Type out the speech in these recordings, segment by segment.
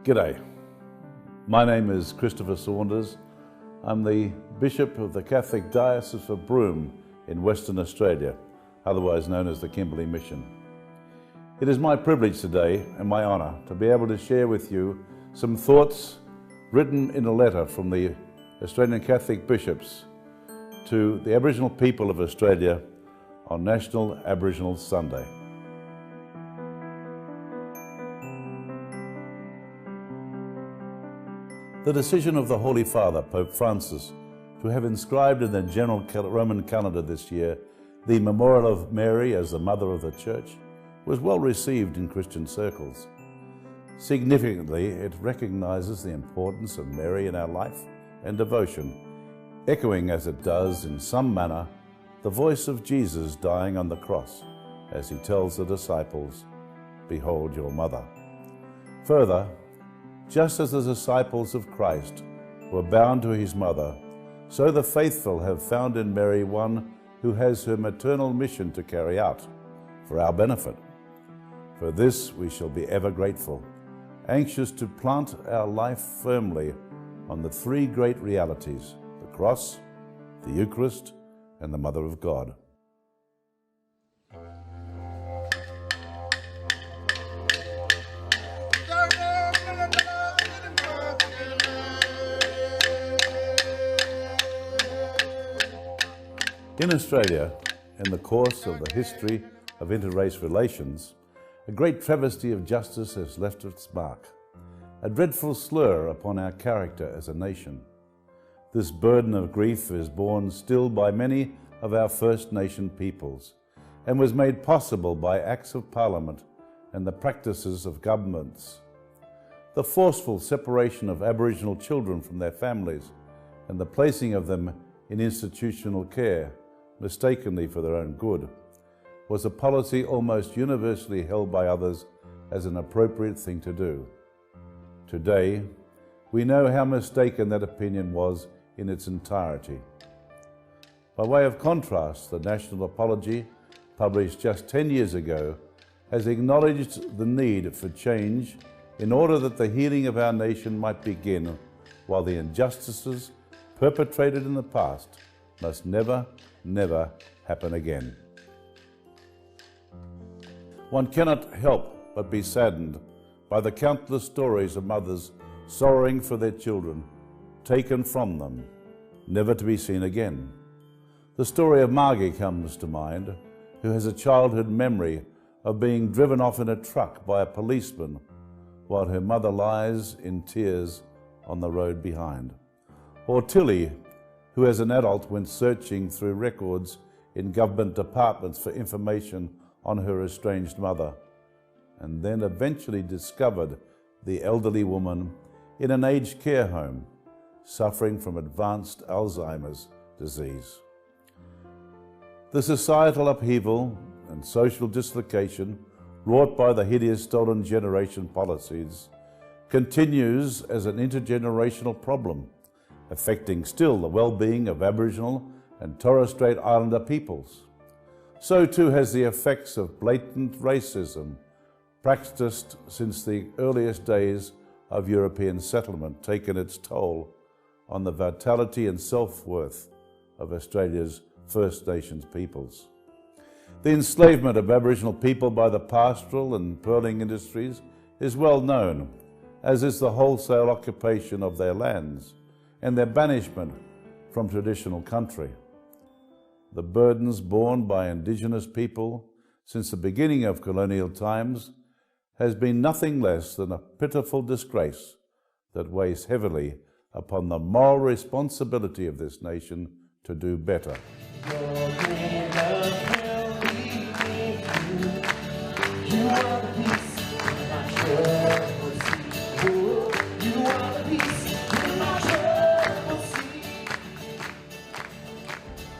G'day, my name is Christopher Saunders. I'm the Bishop of the Catholic Diocese of Broome in Western Australia, otherwise known as the Kimberley Mission. It is my privilege today and my honour to be able to share with you some thoughts written in a letter from the Australian Catholic Bishops to the Aboriginal people of Australia on National Aboriginal Sunday. The decision of the Holy Father, Pope Francis, to have inscribed in the general Roman calendar this year the memorial of Mary as the Mother of the Church was well received in Christian circles. Significantly, it recognises the importance of Mary in our life and devotion, echoing as it does in some manner the voice of Jesus dying on the cross as he tells the disciples, "Behold your mother." Further, just as the disciples of Christ were bound to his mother, so the faithful have found in Mary one who has her maternal mission to carry out for our benefit. For this we shall be ever grateful, anxious to plant our life firmly on the three great realities: the cross, the Eucharist, and the Mother of God. In Australia, in the course of the history of interrace relations, a great travesty of justice has left its mark, a dreadful slur upon our character as a nation. This burden of grief is borne still by many of our First Nation peoples, and was made possible by acts of Parliament and the practices of governments. The forceful separation of Aboriginal children from their families and the placing of them in institutional care, mistakenly for their own good, was a policy almost universally held by others as an appropriate thing to do. Today, we know how mistaken that opinion was in its entirety. By way of contrast, the National Apology, published just 10 years ago, has acknowledged the need for change in order that the healing of our nation might begin, while the injustices perpetrated in the past must never happen again. One cannot help but be saddened by the countless stories of mothers sorrowing for their children, taken from them, never to be seen again. The story of Margie comes to mind, who has a childhood memory of being driven off in a truck by a policeman while her mother lies in tears on the road behind. Or Tilly, who as an adult went searching through records in government departments for information on her estranged mother, and then eventually discovered the elderly woman in an aged care home, suffering from advanced Alzheimer's disease. The societal upheaval and social dislocation wrought by the hideous stolen generation policies continues as an intergenerational problem, affecting still the well-being of Aboriginal and Torres Strait Islander peoples. So too has the effects of blatant racism, practiced since the earliest days of European settlement, taken its toll on the vitality and self-worth of Australia's First Nations peoples. The enslavement of Aboriginal people by the pastoral and pearling industries is well known, as is the wholesale occupation of their lands and their banishment from traditional country. The burdens borne by Indigenous people since the beginning of colonial times has been nothing less than a pitiful disgrace that weighs heavily upon the moral responsibility of this nation to do better.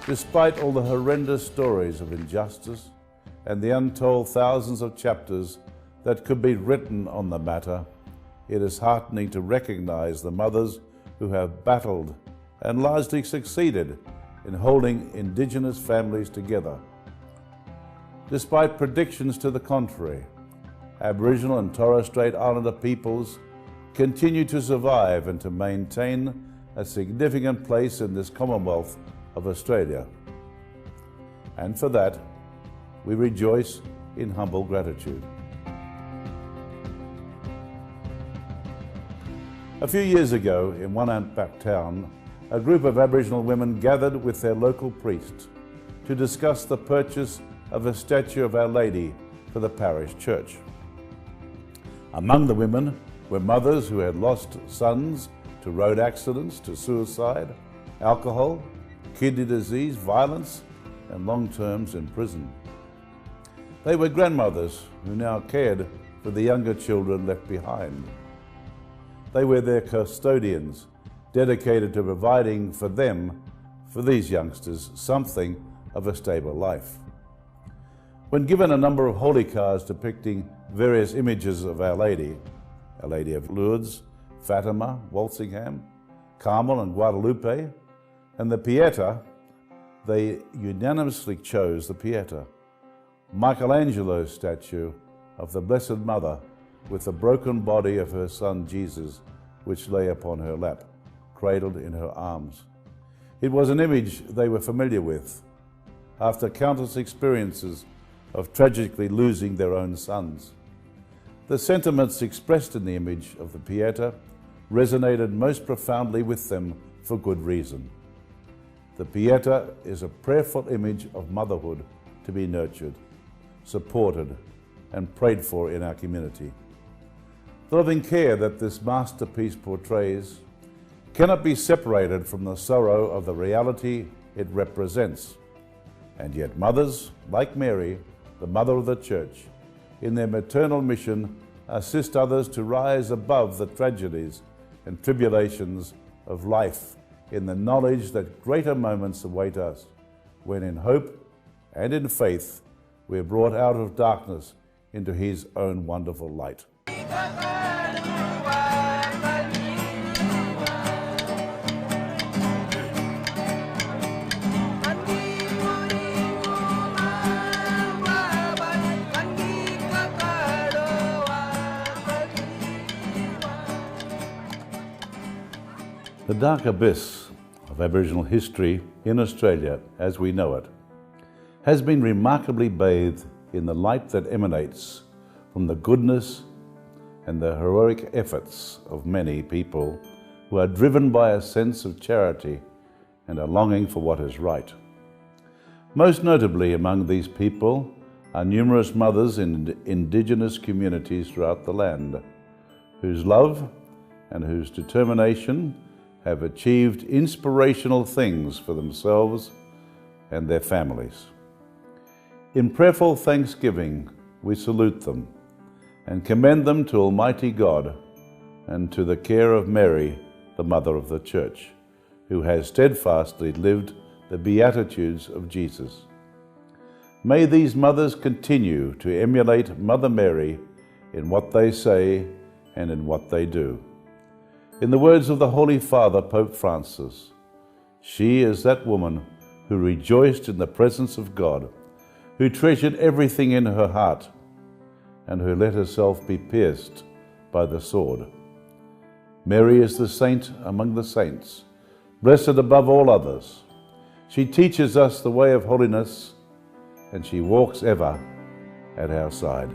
Despite all the horrendous stories of injustice and the untold thousands of chapters that could be written on the matter, it is heartening to recognise the mothers who have battled and largely succeeded in holding Indigenous families together. Despite predictions to the contrary, Aboriginal and Torres Strait Islander peoples continue to survive and to maintain a significant place in this Commonwealth of Australia. And for that, we rejoice in humble gratitude. A few years ago, in one outback town, a group of Aboriginal women gathered with their local priest to discuss the purchase of a statue of Our Lady for the parish church. Among the women were mothers who had lost sons to road accidents, to suicide, alcohol, kidney disease, violence, and long terms in prison. They were grandmothers who now cared for the younger children left behind. They were their custodians, dedicated to providing for them, for these youngsters, something of a stable life. When given a number of holy cards depicting various images of Our Lady of Lourdes, Fatima, Walsingham, Carmel and Guadalupe, and the Pieta, they unanimously chose the Pieta, Michelangelo's statue of the Blessed Mother with the broken body of her son Jesus, which lay upon her lap, cradled in her arms. It was an image they were familiar with, after countless experiences of tragically losing their own sons. The sentiments expressed in the image of the Pieta resonated most profoundly with them for good reason. The Pieta is a prayerful image of motherhood to be nurtured, supported, and prayed for in our community. The loving care that this masterpiece portrays cannot be separated from the sorrow of the reality it represents. And yet mothers, like Mary, the Mother of the Church, in their maternal mission, assist others to rise above the tragedies and tribulations of life in the knowledge that greater moments await us, when in hope and in faith we are brought out of darkness into His own wonderful light. The dark abyss of Aboriginal history in Australia, as we know it, has been remarkably bathed in the light that emanates from the goodness and the heroic efforts of many people who are driven by a sense of charity and a longing for what is right. Most notably among these people are numerous mothers in Indigenous communities throughout the land, whose love and whose determination have achieved inspirational things for themselves and their families. In prayerful thanksgiving, we salute them and commend them to Almighty God and to the care of Mary, the Mother of the Church, who has steadfastly lived the Beatitudes of Jesus. May these mothers continue to emulate Mother Mary in what they say and in what they do. In the words of the Holy Father, Pope Francis, she is that woman who rejoiced in the presence of God, who treasured everything in her heart, and who let herself be pierced by the sword. Mary is the saint among the saints, blessed above all others. She teaches us the way of holiness, and she walks ever at our side.